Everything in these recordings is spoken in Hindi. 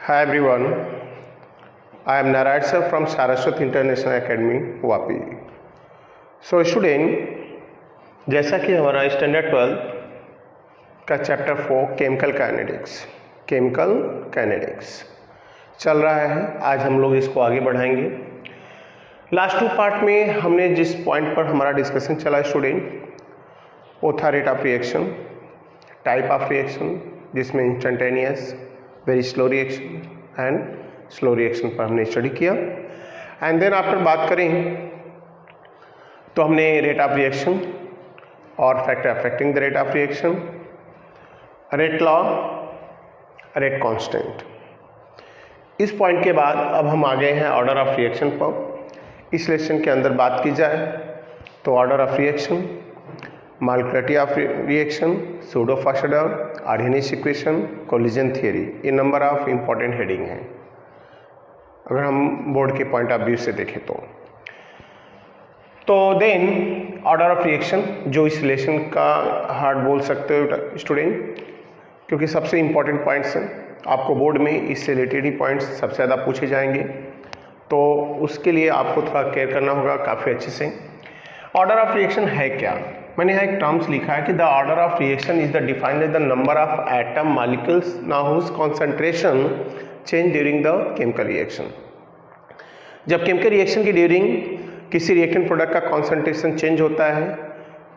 Hi everyone, I am Narayana sir from Saraswat International Academy, Vapi. So student, जैसा कि हमारा स्टैंडर्ड 12 का चैप्टर 4 केमिकल काइनेटिक्स चल रहा है, आज हम लोग इसको आगे बढ़ाएंगे। लास्ट 2 पार्ट में हमने जिस पॉइंट पर हमारा डिस्कशन चला स्टूडेंट, वो था rate of reaction, type of reaction, जिसमें instantaneous, very slow reaction and slow reaction पर हमने स्टडी किया। एंड देन आफ्टर बात करें तो हमने रेट ऑफ रिएक्शन और factor affecting the rate of reaction, rate law, rate constant. इस पॉइंट के बाद अब हम आ गए हैं ऑर्डर ऑफ रिएक्शन पर। इस लेसन के अंदर बात की जाए तो order of reaction, molecularity of reaction, pseudo first order, Arrhenius equation, collision theory, ये नंबर ऑफ इंपॉर्टेंट हेडिंग हैं अगर हम बोर्ड के पॉइंट ऑफ व्यू से देखें तो देन ऑर्डर ऑफ रिएक्शन, जो इस रिलेशन का हार्ट बोल सकते हो स्टूडेंट, क्योंकि सबसे इंपॉर्टेंट पॉइंट्स हैं, आपको बोर्ड में इससे रिलेटेड ही पॉइंट्स सबसे ज़्यादा पूछे जाएंगे, तो उसके लिए आपको थोड़ा केयर करना होगा काफ़ी अच्छे से। ऑर्डर ऑफ रिएक्शन है क्या? मैंने यहाँ एक टर्म्स लिखा है कि the order of reaction is the defined as the number of atom molecules now whose concentration change during the chemical reaction. जब केमिकल रिएक्शन की ड्यूरिंग किसी रिएक्टेंट प्रोडक्ट का कॉन्सेंट्रेशन चेंज होता है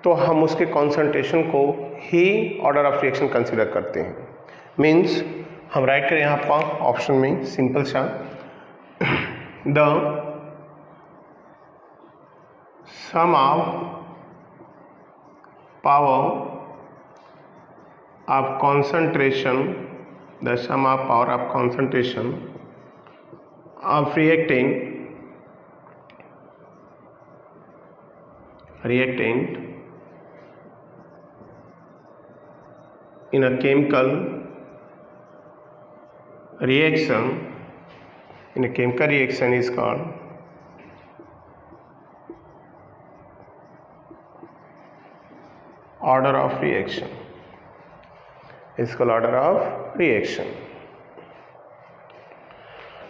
तो हम उसके कॉन्सेंट्रेशन को ही ऑर्डर ऑफ रिएक्शन कंसिडर करते हैं। मीन्स हम राइट करें यहाँ पर ऑप्शन में सिंपल सा, the sum of power of concentration, the sum of power of concentration of reactant in a chemical reaction is called order of reaction, इसको ऑर्डर ऑफ रिएक्शन।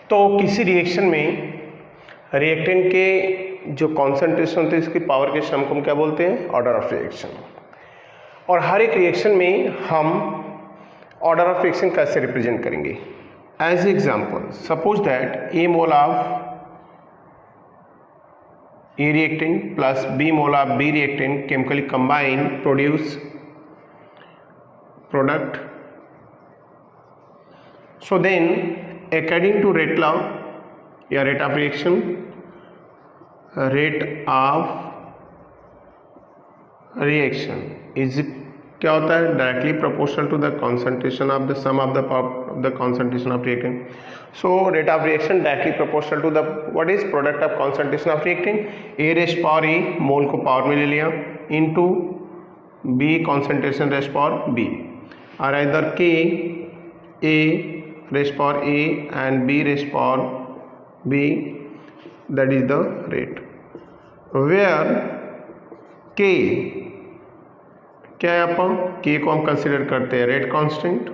तो किसी रिएक्शन में रिएक्टेंट के जो कॉन्सेंट्रेशन होते हैं इसकी पावर के सम को हम क्या बोलते हैं? Order of reaction. और हर एक रिएक्शन में हम ऑर्डर ऑफ रिएक्शन कैसे रिप्रेजेंट करेंगे? As example, suppose that a mole of A reactant plus B mole of B reactant chemically combine produce product. So then according to rate law या rate of reaction, rate of reaction is क्या होता है? Directly proportional to the concentration of the sum of the concentration of reactant. So rate of reaction directly proportional to the what is product of concentration of reactant, A raise power A, mole को पावर में ले लिया, into B concentration raise power B, और इधर के A raise power A and B raise power B, that is the rate, where K क्या है? अपन के को हम कंसिडर करते हैं rate constant.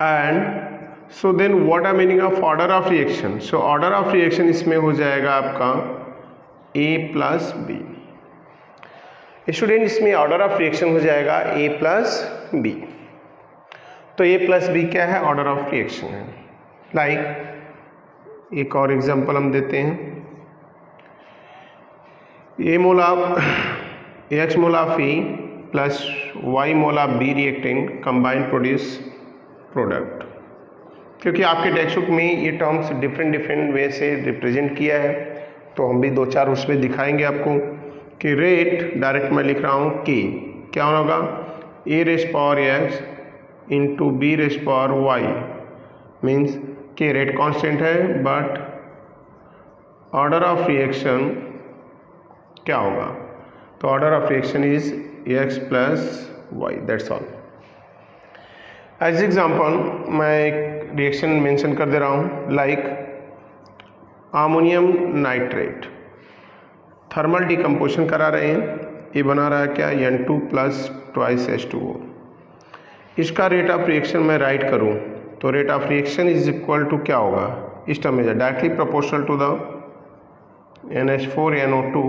And so then what are meaning of order of reaction? So order of reaction इसमें हो जाएगा आपका ए प्लस बी। स्टूडेंट, इसमें ऑर्डर ऑफ रिएक्शन हो जाएगा ए प्लस बी। तो ए प्लस बी क्या है? ऑर्डर ऑफ रिएक्शन है। लाइक एक और एग्जांपल हम देते हैं, A mole of X mole of E plus Y mole of B reactant combined produce product। क्योंकि आपके टेक्स्ट बुक में ये टर्म्स डिफरेंट वे से रिप्रेजेंट किया है, तो हम भी 2-4 उसमें दिखाएंगे आपको कि रेट डायरेक्ट मैं लिख रहा हूँ कि क्या होगा? A raise power X into B raise power Y, means कि रेट कांस्टेंट है, बट ऑर्डर ऑफ रिएक्शन क्या होगा? तो order of reaction is X plus Y, that's all. As example मैं एक रिएक्शन मेंशन कर दे रहा हूँ, like ammonium nitrate, thermal decomposition करा रहे हैं, ये बना रहा है क्या? N2 plus twice H2O। इसका रेट ऑफ रिएक्शन मैं राइट करूं तो rate of reaction is equal to क्या होगा इस टर्म में, directly proportional to the NH4NO2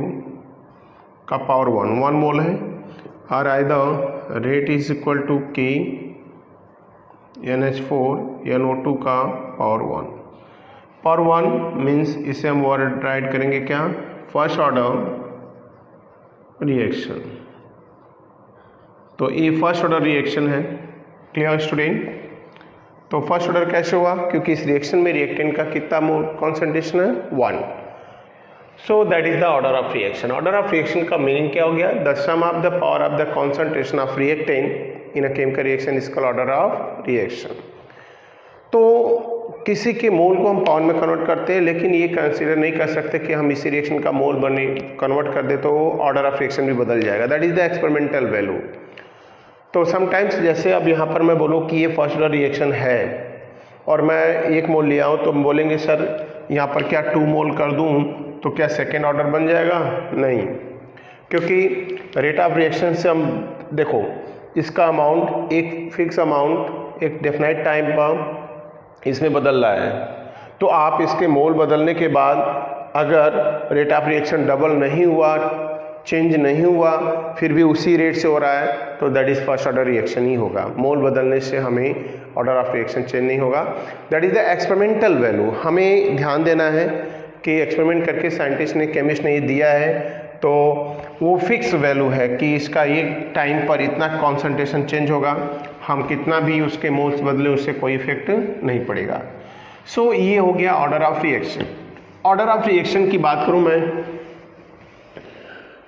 का पावर 1 मोल है, और either rate is equal to K NH4NO2 का पावर 1। पावर 1 मीन्स इसे हम वर्ड राइट करेंगे क्या, फर्स्ट ऑर्डर रिएक्शन। तो ये फर्स्ट ऑर्डर रिएक्शन है। Clear student? तो फर्स्ट ऑर्डर कैसे हुआ, क्योंकि इस रिएक्शन में रिएक्टेंट का कितना मोल कॉन्सेंट्रेशन है 1। So that is the order of reaction. Order of reaction का मीनिंग क्या हो गया, the sum of the power of the concentration of reactant in a chemical reaction is called order of reaction. तो किसी के मोल को हम पावर में कन्वर्ट करते हैं, लेकिन ये कंसीडर नहीं कर सकते कि हम इसी रिएक्शन का मोल बने कन्वर्ट कर दे तो ऑर्डर ऑफ रिएक्शन भी बदल जाएगा। That is the experimental value. तो समटाइम्स जैसे अब यहाँ पर मैं बोलूँ कि ये फर्स्ट ऑर्डर रिएक्शन है और मैं 1 मोल लिया हूँ, तो हम बोलेंगे सर यहाँ पर क्या 2 मोल कर दूँ तो क्या सेकेंड ऑर्डर बन जाएगा? नहीं, क्योंकि रेट ऑफ रिएक्शन से हम देखो इसका अमाउंट एक फिक्स अमाउंट एक डेफिनाइट टाइम पर इसमें बदल रहा है। तो आप इसके मोल बदलने के बाद अगर रेट ऑफ रिएक्शन डबल नहीं हुआ, चेंज नहीं हुआ, फिर भी उसी रेट से हो रहा है, तो that is first order reaction ही होगा। मोल बदलने से हमें ऑर्डर ऑफ रिएक्शन चेंज नहीं होगा। That is the experimental value. हमें ध्यान देना है कि एक्सपेरिमेंट करके साइंटिस्ट ने, केमिस्ट ने ये दिया है, तो वो फिक्स वैल्यू है कि इसका ये टाइम पर इतना कॉन्सेंट्रेशन चेंज होगा, हम कितना भी उसके मोल्स बदले उससे कोई इफेक्ट नहीं पड़ेगा। सो ये हो गया order of reaction. Order of reaction की बात करूँ मैं,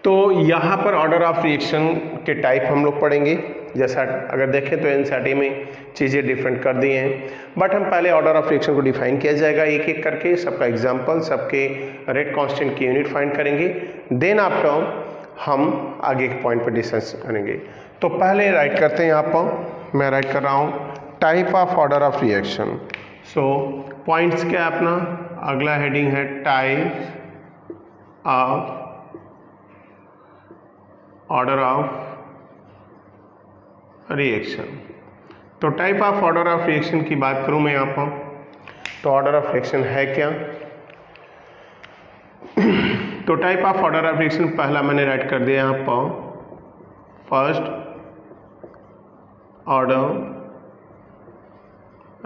तो यहाँ पर ऑर्डर ऑफ रिएक्शन के टाइप हम लोग पढ़ेंगे। जैसा अगर देखें तो एनसीईआरटी में चीज़ें डिफरेंट कर दी हैं, बट हम पहले ऑर्डर ऑफ रिएक्शन को डिफाइन किया जाएगा एक एक करके, सबका एग्जांपल, सबके रेट कांस्टेंट की यूनिट फाइंड करेंगे। देन आफ्टर हम आगे के पॉइंट पर डिस्कस करेंगे। तो पहले राइट करते हैं, यहाँ पर मैं राइट कर रहा हूँ type of order of reaction. So points क्या है अपना, अगला हेडिंग है type of order of reaction. तो type of order of reaction की बात करूं मैं यहाँ पर, तो ऑर्डर ऑफ रिएक्शन है क्या? तो type of order of reaction पहला मैंने राइट कर दिया यहाँ पर, first order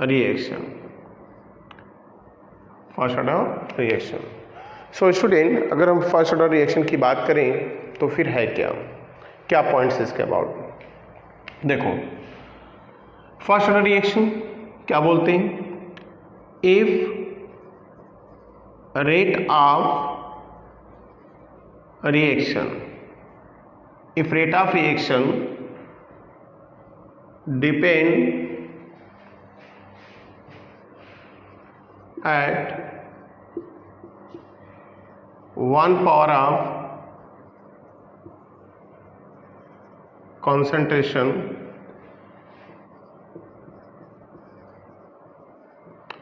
reaction, first order reaction. So student, अगर हम फर्स्ट ऑर्डर रिएक्शन की बात करें तो फिर है क्या, क्या पॉइंट्स इसके अबाउट? देखो, फर्स्ट ऑर्डर रिएक्शन क्या बोलते हैं, if rate of reaction, if rate of reaction depend at 1 power of concentration,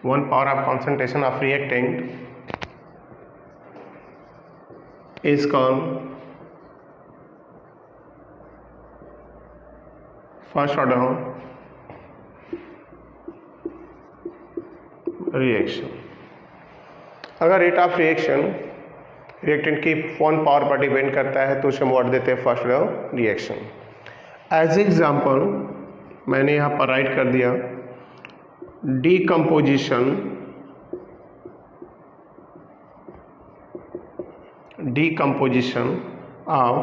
1 power of concentration of reactant is called first order reaction. अगर रेट ऑफ रिएक्शन रिएक्टेंट की 1 पावर पर डिपेंड करता है तो उसे हम वर्ड देते हैं first order reaction. As example मैंने यहाँ पर राइट कर दिया decomposition of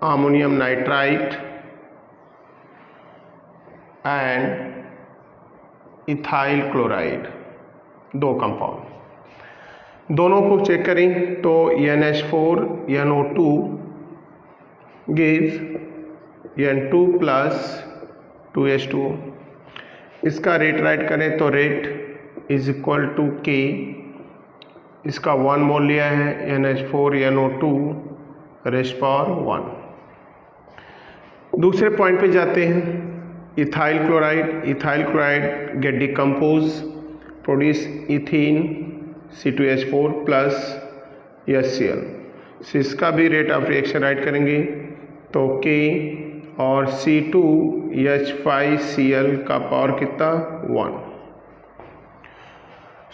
ammonium nitrite and ethyl chloride, 2 compound. दोनों को चेक करें तो NH4NO2 gives N2 plus 2H2। इसका रेट राइट करें तो rate is equal to K, इसका 1 मोल लिया है NH4NO2 रेज़ पावर 1। दूसरे पॉइंट पे जाते हैं, ethyl chloride get decompose, produce ethene C2H4 plus HCl। इसका भी रेट ऑफ रिएक्शन राइट करेंगे तो K और C2H5Cl का पावर कितना 1।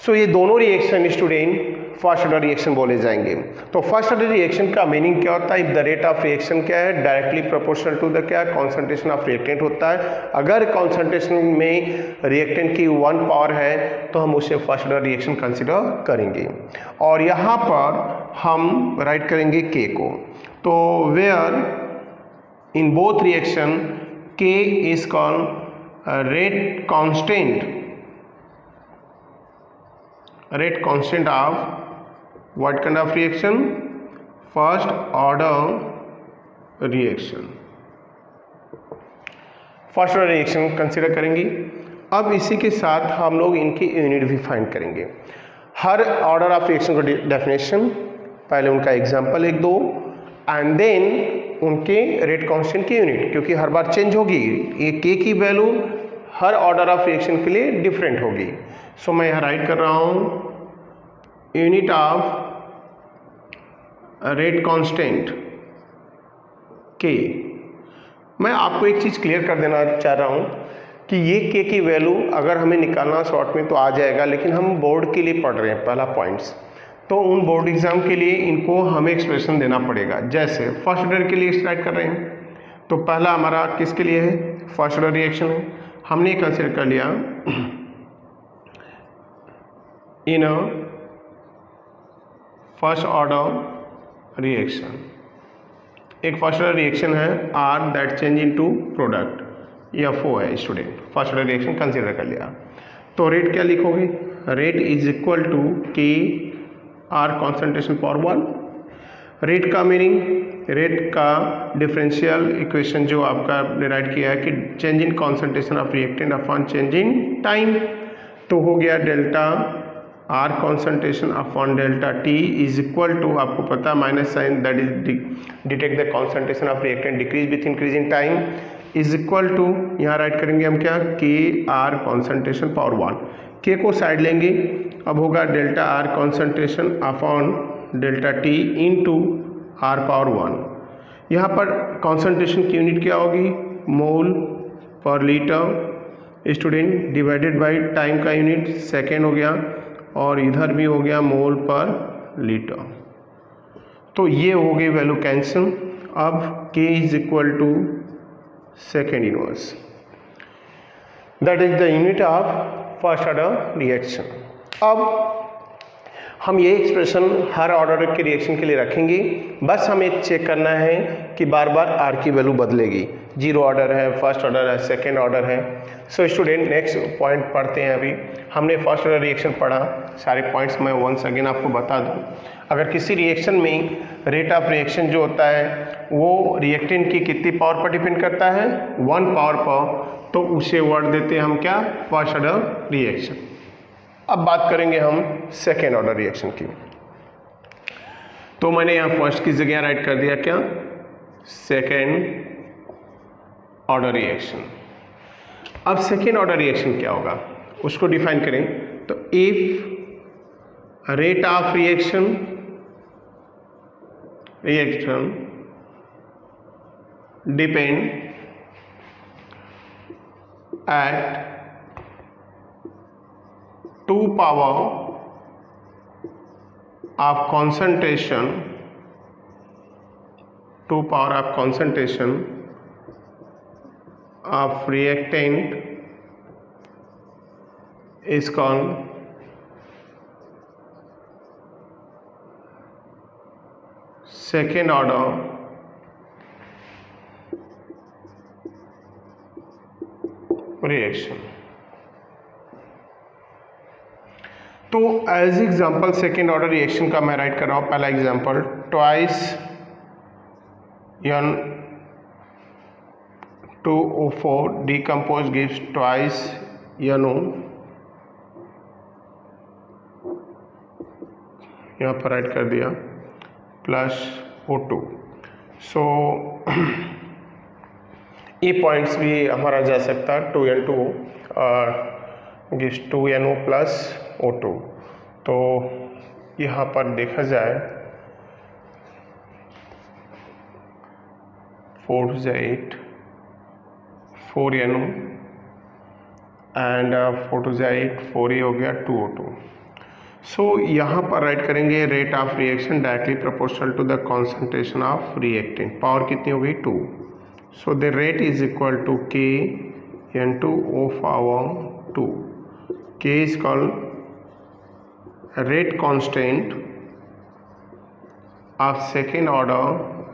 सो ये दोनों reaction student first order reaction बोले जाएंगे। तो फर्स्ट ऑर्डर रिएक्शन का मीनिंग क्या होता है? If the rate of reaction क्या है? डायरेक्टली प्रोपोर्शनल टू द क्या कॉन्सेंट्रेशन ऑफ रिएक्टेंट होता है। अगर कॉन्सेंट्रेशन में रिएक्टेंट की 1 पावर है तो हम उसे फर्स्ट ऑर्डर रिएक्शन कंसिडर करेंगे। और यहाँ पर हम राइट करेंगे के को। तो वेयर इन बोथ रिएक्शन के is called rate constant of what kind of reaction? First order reaction। First order reaction consider करेंगे। अब इसी के साथ हम लोग इनकी यूनिट भी फाइंड करेंगे। हर ऑर्डर ऑफ रिएक्शन को डेफिनेशन, पहले उनका एग्जांपल एक दो एंड देन उनके रेट कांस्टेंट की यूनिट, क्योंकि हर बार चेंज होगी। ये के की value her order of reaction के लिए डिफरेंट होगी। सो मैं यहाँ राइट कर रहा हूँ यूनिट ऑफ रेट कांस्टेंट के। मैं आपको एक चीज़ क्लियर कर देना चाह रहा हूँ कि ये के की वैल्यू अगर हमें निकालना शॉर्ट में तो आ जाएगा, लेकिन हम बोर्ड के लिए पढ़ रहे हैं पहला पॉइंट्स, तो उन बोर्ड एग्जाम के लिए इनको हमें एक्सप्रेशन देना पड़ेगा। जैसे फर्स्ट ऑर्डर के लिए स्टार्ट कर रहे हैं तो पहला हमारा किसके लिए है? फर्स्ट ऑर्डर रिएक्शन है। हमने कंसिडर कर लिया in a first order reaction. एक फर्स्ट ऑर्डर रिएक्शन है R that change into product, FO है student. First order reaction consider कर लिया तो रेट क्या लिखोगे? Rate is equal to K R concentration power 1। Rate का मीनिंग, रेट का डिफरेंशियल इक्वेशन जो आपका डिराइव किया है कि change in concentration of reactant upon change in time, तो हो गया delta R concentration upon delta T is equal to, आपको पता minus sign that is detect the concentration of reactant decrease with increase in time is equal to, यहाँ राइट करेंगे हम क्या? के आर कॉन्सेंट्रेशन पावर 1। के को साइड लेंगे, अब होगा delta R concentration upon delta T into R power 1। यहाँ पर कॉन्सेंट्रेशन की यूनिट क्या होगी? मोल पर litre student divided by time का यूनिट सेकेंड हो गया, और इधर भी हो गया मोल पर लीटर। तो ये हो गई वैल्यू कैंसिल। अब K is equal to second inverse, that is the unit of first order reaction. अब हम ये एक्सप्रेशन हर ऑर्डर के रिएक्शन के लिए रखेंगे, बस हमें चेक करना है कि बार बार आर की वैल्यू बदलेगी। 0 ऑर्डर है, फर्स्ट ऑर्डर है, सेकेंड ऑर्डर है। सो स्टूडेंट नेक्स्ट पॉइंट पढ़ते हैं। अभी हमने फर्स्ट ऑर्डर रिएक्शन पढ़ा, सारे पॉइंट्स मैं वंस अगेन आपको बता दूं। अगर किसी रिएक्शन में रेट ऑफ रिएक्शन जो होता है वो रिएक्टेंट की कितनी पावर पर डिपेंड करता है? 1 पावर पर, तो उसे वर्ड देते हैं हम क्या? First order reaction. अब बात करेंगे हम सेकेंड ऑर्डर रिएक्शन की। तो मैंने यहाँ फर्स्ट की जगह राइट कर दिया क्या? Second order reaction. अब सेकेंड ऑर्डर रिएक्शन क्या होगा उसको डिफाइन करें। तो if rate of reaction depend at 2 power of concentration, 2 power of concentration of reactant is called second order reaction। तो as example second order reaction का मैं राइट कर रहा हूँ। पहला example twice N2O4 decompose gives twice NO, यहाँ पर राइट कर दिया, प्लस O2। सो ये पॉइंट्स भी हमारा जा सकता है 2N2 gives 2NO plus O2। तो यहाँ पर देखा जाए 4 से 8 4NO एंड 4 2 8, 4A हो गया 2O2। सो यहाँ पर राइट करेंगे rate of reaction directly proportional to the concentration of reactant. Power कितनी हो गई 2। So the rate is equal to K N2O power 2। K is called rate constant of second order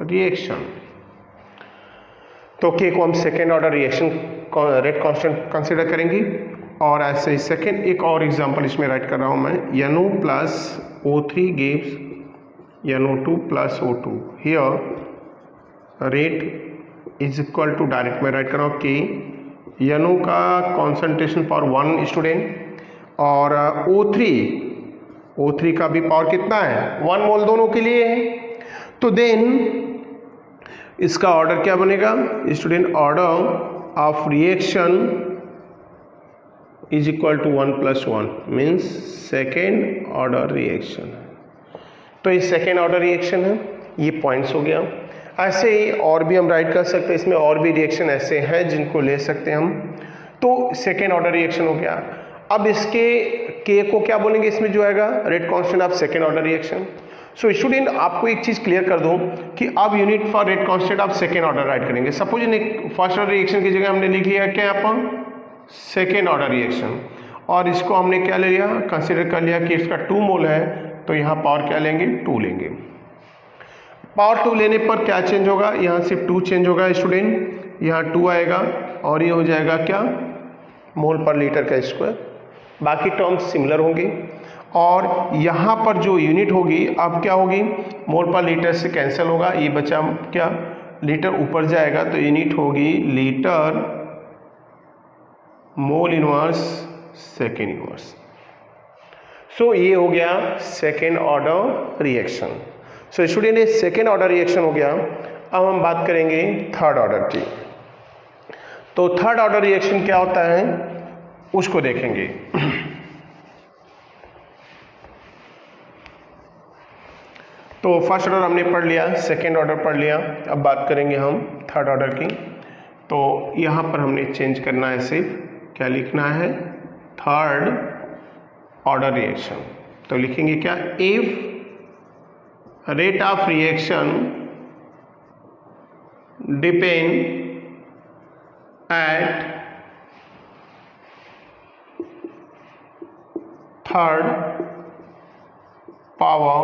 reaction। तो K को हम second order reaction rate constant consider करेंगे। और ऐसे ही सेकेंड एक और एग्जांपल इसमें राइट कर रहा हूँ मैं, NO plus O3 gives NO2 plus O2। Here rate is equal to direct मैं राइट कर रहा हूँ K NO का कॉन्सेंट्रेशन पावर 1 स्टूडेंट, और O3 का भी पावर कितना है 1 मोल, दोनों के लिए है। तो देन इसका ऑर्डर क्या बनेगा student, order of reaction is equal to 1 + 1 means second order reaction. तो ये सेकेंड ऑर्डर रिएक्शन है, ये पॉइंट्स हो गया। ऐसे ही और भी हम राइट कर सकते हैं, इसमें और भी रिएक्शन ऐसे हैं जिनको ले सकते हैं हम। तो सेकेंड ऑर्डर रिएक्शन हो गया। अब इसके के को क्या बोलेंगे इसमें जो आएगा rate constant of second order reaction. So student आपको एक चीज क्लियर कर दूं कि अब unit for rate constant of second order right करेंगे। सपोज फर्स्ट ऑर्डर रिएक्शन की जगह हमने लिख लिया क्या यहाँ पर सेकेंड ऑर्डर रिएक्शन, और इसको हमने क्या ले लिया कंसिडर कर लिया कि इसका 2 मोल है, तो यहाँ पावर क्या लेंगे 2 लेंगे। पावर 2 लेने पर क्या चेंज होगा, यहाँ सिर्फ 2 चेंज होगा स्टूडेंट, यहाँ 2 आएगा और ये हो जाएगा क्या मोल पर लीटर का स्क्वायर, बाकी टर्म्स सिमिलर होंगे। और यहाँ पर जो यूनिट होगी अब क्या होगी मोल पर लीटर से कैंसिल होगा, ये बचा क्या लीटर ऊपर जाएगा तो यूनिट होगी litre mole inverse second inverse. So ये हो गया second order reaction. So student ये सेकेंड ऑर्डर रिएक्शन हो गया। अब हम बात करेंगे थर्ड ऑर्डर की। तो थर्ड ऑर्डर रिएक्शन क्या होता है उसको देखेंगे। तो फर्स्ट ऑर्डर हमने पढ़ लिया, सेकेंड ऑर्डर पढ़ लिया, अब बात करेंगे हम थर्ड ऑर्डर की। तो यहाँ पर हमने चेंज करना है, सिर्फ क्या लिखना है थर्ड ऑर्डर रिएक्शन। तो लिखेंगे क्या if rate of reaction depend at third power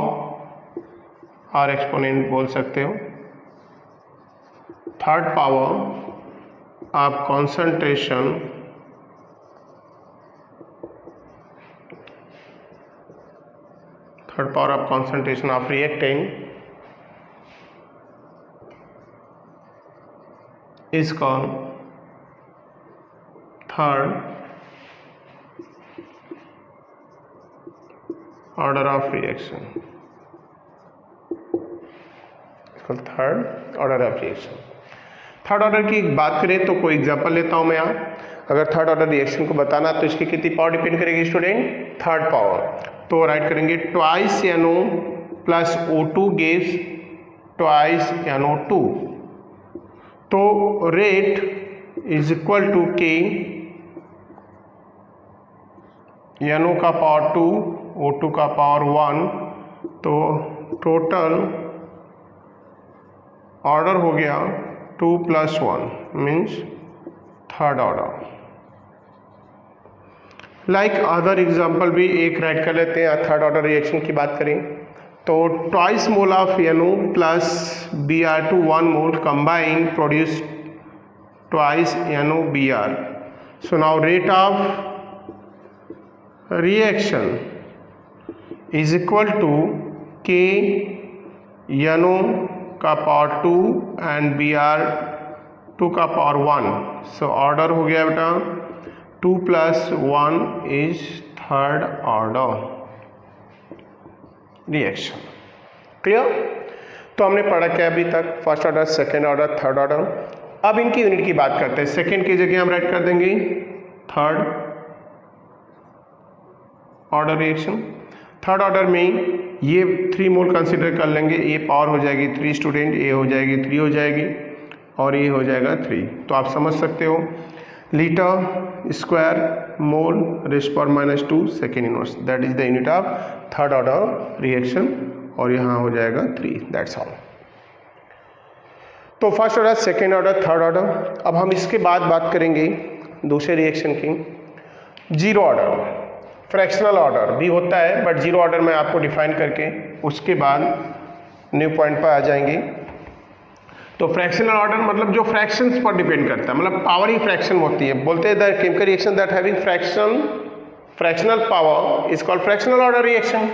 और एक्सपोनेंट बोल सकते हो, third power of concentration third power of concentration of reactant is called third order of reaction, third order of reaction. Third order की बात करें तो कोई एग्जांपल लेता हूं मैं यहाँ। अगर थर्ड ऑर्डर रिएक्शन को बताना तो इसकी कितनी पावर डिपेंड करेगी स्टूडेंट थर्ड पावर। तो राइट करेंगे twice NO plus O2 gives twice NO2। तो rate is equal to K NO का पावर 2 O2 का पावर 1। तो टोटल ऑर्डर हो गया 2 + 1 means third order. Like other example भी एक राइट कर लेते हैं। थर्ड ऑर्डर रिएक्शन की बात करें तो twice mole of NO plus Br2 1 mole combine produce twice NO Br। So now rate of reaction is equal to K NO का पावर 2 एंड Br2 का पावर 1। सो ऑर्डर हो गया बेटा 2 + 1 is third order reaction. Clear? तो हमने पढ़ा क्या अभी तक first order second order third order. अब इनकी यूनिट की बात करते हैं। सेकेंड की जगह हम राइट कर देंगे third order reaction. Third order में ये 3 मोल कंसिडर कर लेंगे, ए पावर हो जाएगी 3 स्टूडेंट, ए हो जाएगी 3 हो जाएगी, और ये हो जाएगा 3। तो आप समझ सकते हो litre square mole rays power -2 second inverse, that is the unit of third order reaction, और यहाँ हो जाएगा 3, दैट्स ऑल। तो first order, second order, third order. अब हम इसके बाद बात करेंगे दूसरे रिएक्शन की, जीरो ऑर्डर। फ्रैक्शनल ऑर्डर भी होता है, बट जीरो ऑर्डर में आपको डिफाइन करके उसके बाद न्यू पॉइंट पर आ जाएंगे। तो फ्रैक्शनल ऑर्डर मतलब जो फ्रैक्शंस पर डिपेंड करता है, मतलब पावर ही फ्रैक्शन होती है। बोलते हैं the chemical reaction that having fractional power is called fractional order reaction.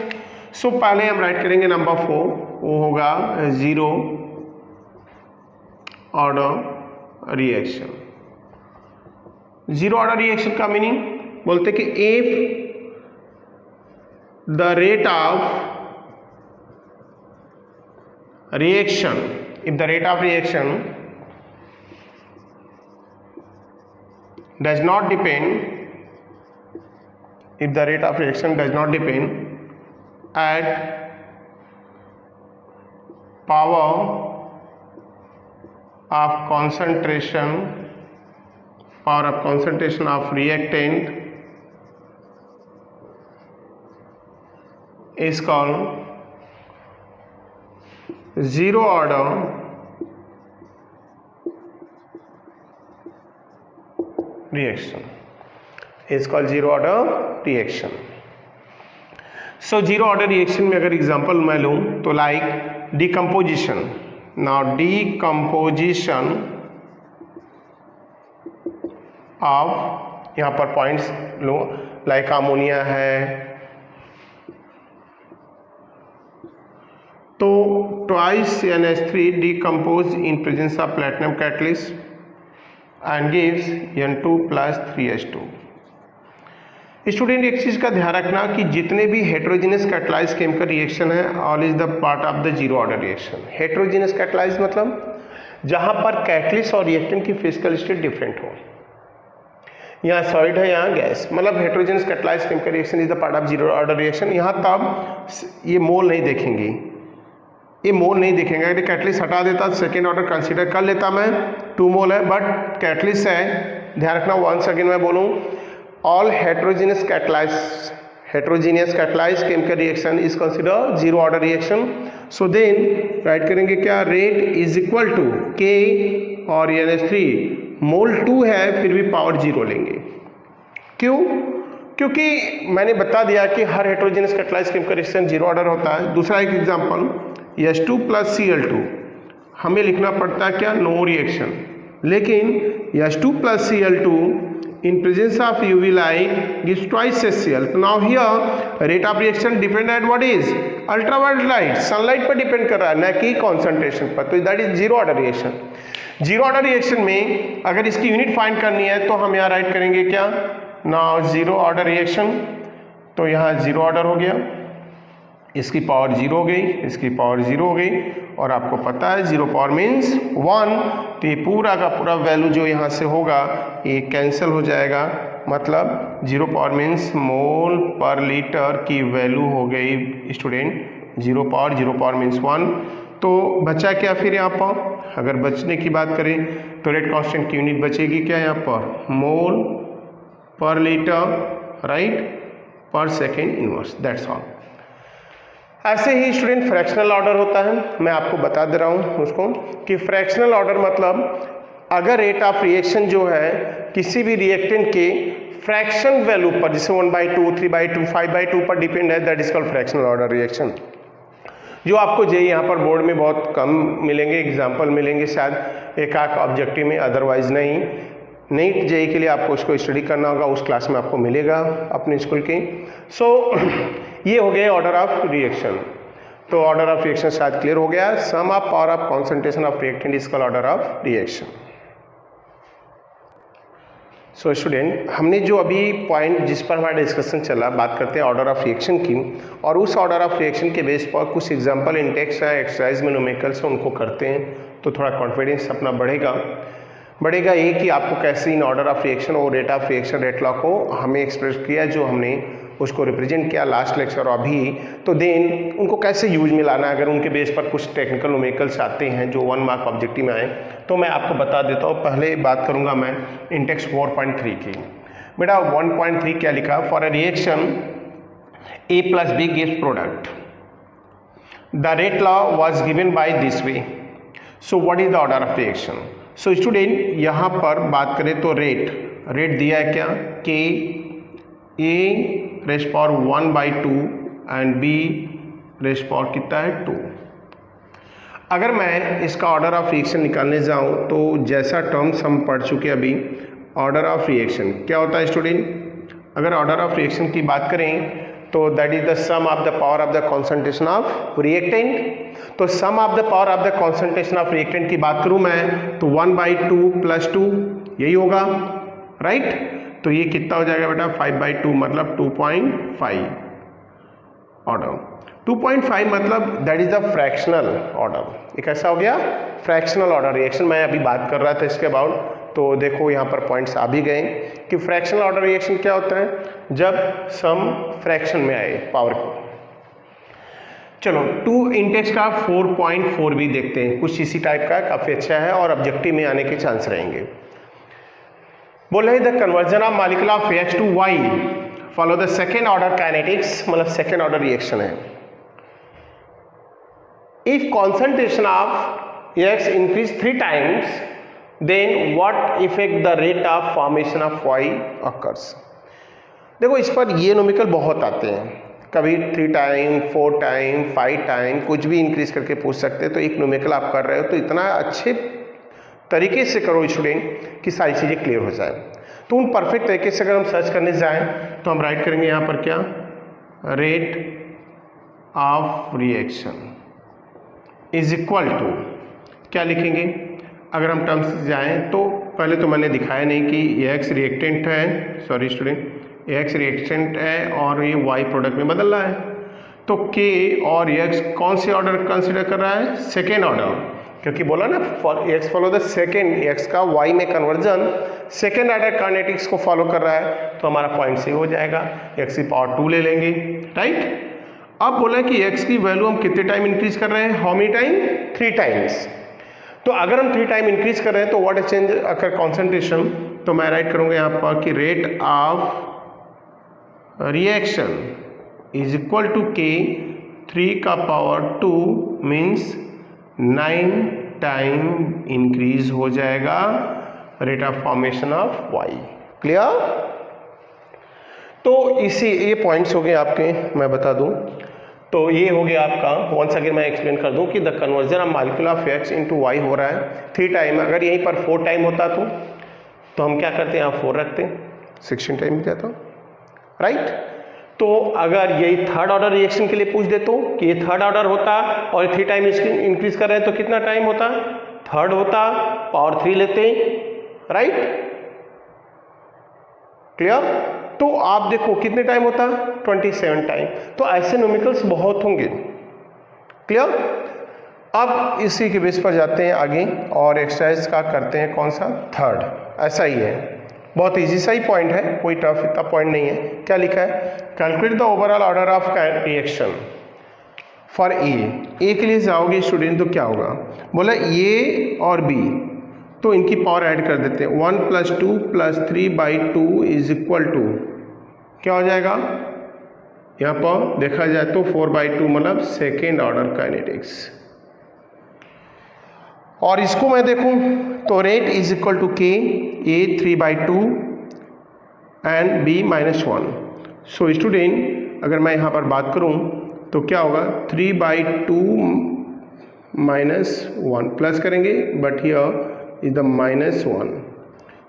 So पहले हम राइट करेंगे नंबर 4, वो होगा zero order reaction. Zero order reaction का मीनिंग बोलते कि if the rate of reaction does not depend at power of concentration of reactant is called zero order reaction. So zero order reaction में अगर एग्जांपल मैं लूँ तो like decomposition. Now decomposition of, यहाँ पर पॉइंट्स लूँ, लाइक अमोनिया है तो twice NH3 decompose in presence of platinum catalyst and gives N2 plus 3H2। Student एक चीज़ का ध्यान रखना कि जितने भी हेट्रोजीनियस कैटलाइज केमिकल रिएक्शन है all is the part of the zero order reaction. Heterogeneous catalyse मतलब जहाँ पर कैटलिस्ट और रिएक्टेंट की फिजिकल स्टेट डिफरेंट हो, यहाँ सॉलिड है यहाँ गैस, मतलब heterogeneous catalyse chemical reaction is the part of zero order reaction. यहाँ तब ये मोल नहीं देखेंगे, ये मोल नहीं देखेंगे। अगर कैटलिस्ट हटा देता तो सेकेंड ऑर्डर कंसीडर कर लेता मैं, 2 मोल है, बट कैटलिस्ट है। ध्यान रखना, वंस अगेन मैं बोलूँ, all heterogeneous catalyse chemical reaction is consider zero order reaction. So then write करेंगे क्या, रेट इज इक्वल टू के और NH3 मोल 2 है फिर भी पावर 0 लेंगे। क्यों? क्योंकि मैंने बता दिया कि हर heterogeneous catalyse chemical reaction zero order होता है। दूसरा एक एग्जांपल, H2 प्लस Cl2 हमें लिखना पड़ता है क्या, नो रिएक्शन, लेकिन H2 plus Cl2 in presence of UV light gives twice HCl. Now here rate of reaction depend at what is ultraviolet light, sunlight पर डिपेंड कर रहा है, न कि कॉन्सेंट्रेशन पर। तो that is zero order reaction. Zero order reaction में अगर इसकी यूनिट फाइंड करनी है तो हम यहाँ राइट करेंगे क्या, नाउ जीरो ऑर्डर रिएक्शन। तो यहाँ जीरो ऑर्डर हो गया, इसकी पावर 0 हो गई, इसकी पावर 0 हो गई, और आपको पता है 0 पावर मीन्स 1। तो ये पूरा का पूरा वैल्यू जो यहाँ से होगा ये कैंसिल हो जाएगा, मतलब 0 पावर मीन्स मोल पर लीटर की वैल्यू हो गई स्टूडेंट 0 पावर मीन्स 1। तो बचा क्या फिर यहाँ पर, अगर बचने की बात करें तो रेट कांस्टेंट की यूनिट बचेगी क्या यहाँ पर, मोल पर लीटर, राइट, पर सेकेंड इनवर्स, दैट्स ऑल। ऐसे ही स्टूडेंट फ्रैक्शनल ऑर्डर होता है, मैं आपको बता दे रहा हूँ उसको कि फ्रैक्शनल ऑर्डर मतलब अगर रेट ऑफ रिएक्शन जो है किसी भी रिएक्टेंट के फ्रैक्शन वैल्यू पर, जैसे 1/2, 3/2, 5/2 पर डिपेंड है, that is called fractional order reaction. जो आपको जेईई यहाँ पर बोर्ड में बहुत कम मिलेंगे, एग्जाम्पल मिलेंगे शायद एक आध ऑब्जेक्टिव में, अदरवाइज नहीं। नीट जेईई के लिए आपको उसको स्टडी करना होगा, उस क्लास में आपको मिलेगा अपने स्कूल के। सो ये हो गया ऑर्डर ऑफ रिएक्शन। तो ऑर्डर ऑफ रिएक्शन शायद क्लियर हो गया। Sum of power of concentration of reactant is called order of reaction. So student, हमने जो अभी पॉइंट जिस पर हमारा डिस्कशन चला, बात करते हैं ऑर्डर ऑफ रिएक्शन की, और उस ऑर्डर ऑफ रिएक्शन के बेस पर कुछ एग्जांपल इन टेक्स्ट है, एक्सरसाइज में न्यूमेरिकल्स है, उनको करते हैं तो थोड़ा कॉन्फिडेंस अपना बढ़ेगा ये कि आपको कैसे इन ऑर्डर ऑफ रिएक्शन और rate of reaction rate law को हमें एक्सप्रेस किया, जो हमने उसको रिप्रेजेंट किया लास्ट लेक्चर और अभी, तो देन उनको कैसे यूज में लाना है, अगर उनके बेस पर कुछ टेक्निकल न्यूमेरिकल्स आते हैं जो 1 मार्क ऑब्जेक्टिव में आए तो मैं आपको बता देता हूँ। पहले बात करूँगा मैं इंडेक्स 4.3 की। बेटा 1.3 क्या लिखा, for a reaction A plus B gives product, the rate law was given by this way, so what is the order of reaction? So student यहाँ पर बात करें तो रेट दिया है क्या, K A rest power 1/2 and B rest power कितना है 2। अगर मैं इसका ऑर्डर ऑफ रिएक्शन निकालने जाऊँ तो जैसा टर्म्स हम पढ़ चुके अभी, ऑर्डर ऑफ रिएक्शन क्या होता है स्टूडेंट, अगर ऑर्डर ऑफ रिएक्शन की बात करें तो that is the sum of the power of the concentration of reactant. तो sum of the power of the concentration of reactant की बात करूं मैं तो 1/2 + 2 यही होगा, राइट। तो ये कितना हो जाएगा बेटा 5/2 मतलब 2.5 ऑर्डर। 2.5 मतलब that is the fractional order. ये कैसा हो गया, फ्रैक्शनल ऑर्डर रिएक्शन। मैं अभी बात कर रहा था इसके अबाउट, तो देखो यहाँ पर पॉइंट्स आ भी गए कि फ्रैक्शनल ऑर्डर रिएक्शन क्या होता है, जब सम फ्रैक्शन में आए पावर को। चलो 2 इंडेक्स का 4.4 भी देखते हैं, कुछ इसी टाइप का, काफी अच्छा है और ऑब्जेक्टिव में आने के चांस रहेंगे। बोला है the conversion of molecule of H to Y follow the second order kinetics, मतलब सेकेंड ऑर्डर रिएक्शन है। If concentration of X increase 3 times then what effect the rate of formation of Y occurs। देखो इस पर ये न्यूमेरिकल बहुत आते हैं, कभी 3 टाइम 4 टाइम 5 टाइम कुछ भी इंक्रीज करके पूछ सकते हैं। तो एक न्यूमेरिकल आप कर रहे हो तो इतना अच्छे तरीके से करो स्टूडेंट कि सारी चीज़ें क्लियर हो जाए। तो उन परफेक्ट तरीके से अगर हम सर्च करने जाएं तो हम राइट करेंगे यहाँ पर क्या, rate of reaction is equal to क्या लिखेंगे, अगर हम टर्म्स जाएं तो पहले तो मैंने दिखाया नहीं कि X रिएक्टेंट है, सॉरी स्टूडेंट, X रिएक्टेंट है और ये Y प्रोडक्ट में बदल रहा है। तो K और X कौन से ऑर्डर कंसीडर कर रहा है, सेकेंड ऑर्डर, क्योंकि बोला ना X follow the second, X का Y में कन्वर्जन सेकेंड ऑर्डर काइनेटिक्स को फॉलो कर रहा है। तो हमारा पॉइंट से हो जाएगा, X की पावर 2 ले लेंगे, राइट। अब बोला कि X की वैल्यू हम कितने टाइम इंक्रीज कर रहे हैं, हाउ मेनी टाइम, 3 टाइम्स। तो अगर हम 3 टाइम इंक्रीज कर रहे हैं तो what is change occur concentration, तो मैं राइट करूंगा यहाँ पर कि rate of reaction is equal to K 3 का पावर 2 मीन्स 9 टाइम इंक्रीज हो जाएगा rate of formation of Y। Clear. तो इसी ये पॉइंट्स हो गए आपके, मैं बता दूं तो ये हो गया आपका। वंस अगेन मैं एक्सप्लेन कर दूं कि the conversion of molecule of X into Y हो रहा है 3 टाइम। अगर यहीं पर 4 टाइम होता तो हम क्या करते हैं, यहाँ 4 रखते हैं, 16 टाइम हो जाता, राइट। तो अगर यही थर्ड ऑर्डर रिएक्शन के लिए पूछ दे तो कि ये थर्ड ऑर्डर होता और 3 टाइम इंक्रीज कर रहे हैं तो कितना टाइम होता, थर्ड होता, पावर 3 लेते, राइट। क्लियर। तो आप देखो कितने टाइम होता, 27 टाइम। तो ऐसे न्यूमेरिकल्स बहुत होंगे, क्लियर। अब इसी के बेस पर जाते हैं आगे और एक्सरसाइज का करते हैं कौन सा, थर्ड। ऐसा ही है, बहुत इजी सा ही पॉइंट है, कोई टफ इतना पॉइंट नहीं है। क्या लिखा है, calculate the overall order of reaction for a के लिए जाओगे स्टूडेंट तो क्या होगा, बोला ए और बी, तो इनकी पावर ऐड कर देते हैं। 1 + 2 + 3/2 इज इक्वल टू क्या हो जाएगा, यहाँ पर देखा जाए तो 4/2 मतलब सेकेंड ऑर्डर काइनेटिक्स। और इसको मैं देखूं तो rate is equal to K A 3/2 and B -1। So student अगर मैं यहाँ पर बात करूं तो क्या होगा, 3/2 -1 प्लस करेंगे बट हियर इज द -1,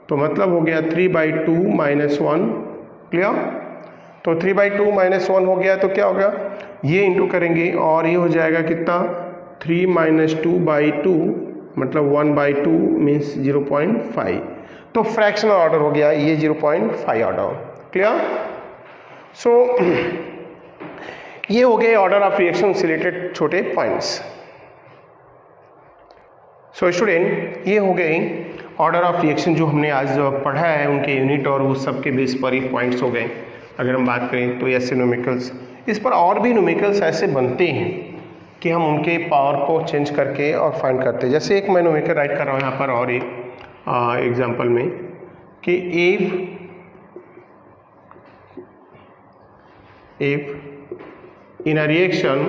तो मतलब हो गया 3/2 -1। क्लियर। तो 3/2 -1 हो गया तो क्या होगा, ये इंटू करेंगे और ये हो जाएगा कितना, 3 - 2/2 मतलब 1/2 मीन्स 0.5। तो फ्रैक्शनल ऑर्डर हो गया ये 0.5 ऑर्डर। क्लियर। सो ये हो गए ऑर्डर ऑफ रिएक्शन से रिलेटेड छोटे पॉइंट्स। सो स्टूडेंट ये हो गए ऑर्डर ऑफ रिएक्शन जो हमने आज पढ़ा है, उनके यूनिट और उस सब के बेस पर ही पॉइंट्स हो गए। अगर हम बात करें तो ऐसे न्यूमेरिकल्स, इस पर और भी न्यूमेरिकल्स ऐसे बनते हैं कि हम उनके पावर को चेंज करके और फाइंड करते हैं। जैसे एक मैं न्यूमेरिकल राइट कर रहा हूँ यहाँ पर और एक एग्जांपल में कि if in a reaction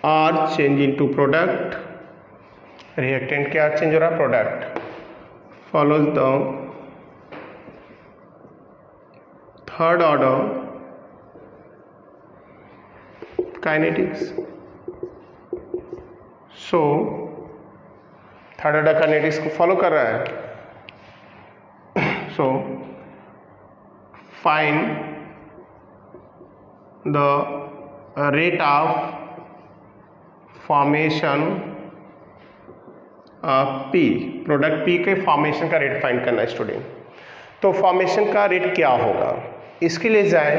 R change into product, reactant क्या चेंज हो रहा है, product, follows the third order kinetics. So third order kinetics को फॉलो कर रहा है. So find the rate of formation P, product P के फॉर्मेशन का रेट फाइंड करना है स्टूडेंट. तो फॉर्मेशन का रेट क्या होगा, इसके लिए जाए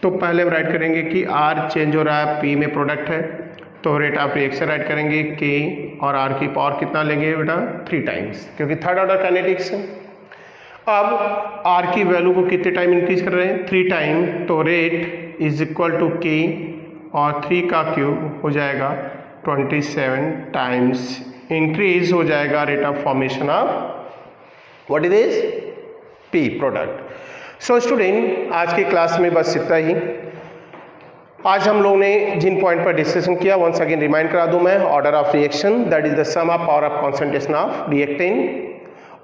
तो पहले हम राइट करेंगे कि R चेंज हो रहा है, P में प्रोडक्ट है, तो रेट ऑफ रिएक्शन राइट करेंगे K और R की पावर कितना लेंगे बेटा 3 टाइम्स, क्योंकि थर्ड ऑर्डर काइनेटिक्स है. अब R की वैल्यू को कितने टाइम इंक्रीज कर रहे हैं, 3 टाइम, तो rate is equal to K और 3 का क्यूब हो जाएगा 27 टाइम्स इंक्रीज हो जाएगा rate of formation of what is this P product. So student आज की क्लास में बस इतना ही. आज हम लोगों ने जिन पॉइंट पर डिस्कशन किया वंस अगेन रिमाइंड करा दूं मैं. Order of reaction that is the sum of power of concentration of reactant,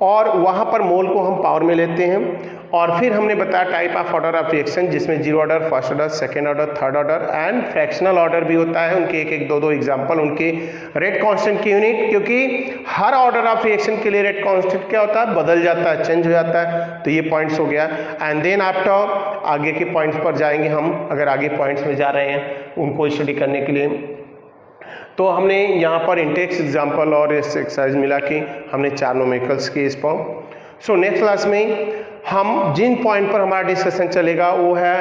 और वहाँ पर मोल को हम पावर में लेते हैं. और फिर हमने बताया type of order of reaction जिसमें zero order, first order, second order, third order and fractional order भी होता है. उनके एक एक दो एग्जाम्पल उनके रेट कांस्टेंट की यूनिट, क्योंकि हर ऑर्डर ऑफ रिएक्शन के लिए रेट कांस्टेंट क्या होता है, बदल जाता है, चेंज हो जाता है. तो ये पॉइंट्स हो गया. एंड देन आफ्टर आगे के पॉइंट्स पर जाएंगे हम, अगर आगे पॉइंट्स में जा रहे हैं उनको स्टडी करने के लिए. तो हमने यहाँ पर इंटेक्स एग्जाम्पल और इस एक्सरसाइज मिला के हमने 4 न्यूमेरिकल्स किए इस पर. सो नेक्स्ट क्लास में हम जिन पॉइंट पर हमारा डिस्कशन चलेगा वो है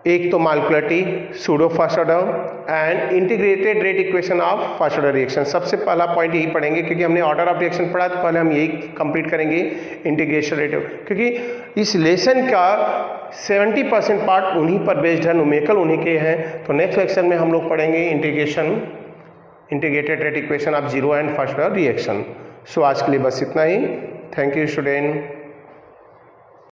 एक तो molecularity, pseudo first order and integrated rate equation of first order reaction. सबसे पहला पॉइंट यही पढ़ेंगे क्योंकि हमने ऑर्डर ऑफ रिएक्शन पढ़ा, तो पहले हम यही कंप्लीट करेंगे इंटीग्रेशन रेट, क्योंकि इस लेसन का 70% पार्ट उन्हीं पर बेस्ड है, न्यूमेरिकल उन्हीं के हैं. तो नेक्स्ट लेक्चर में हम लोग पढ़ेंगे integrated rate equation of zero and first order reaction. So आज के लिए बस इतना ही. Thank you student.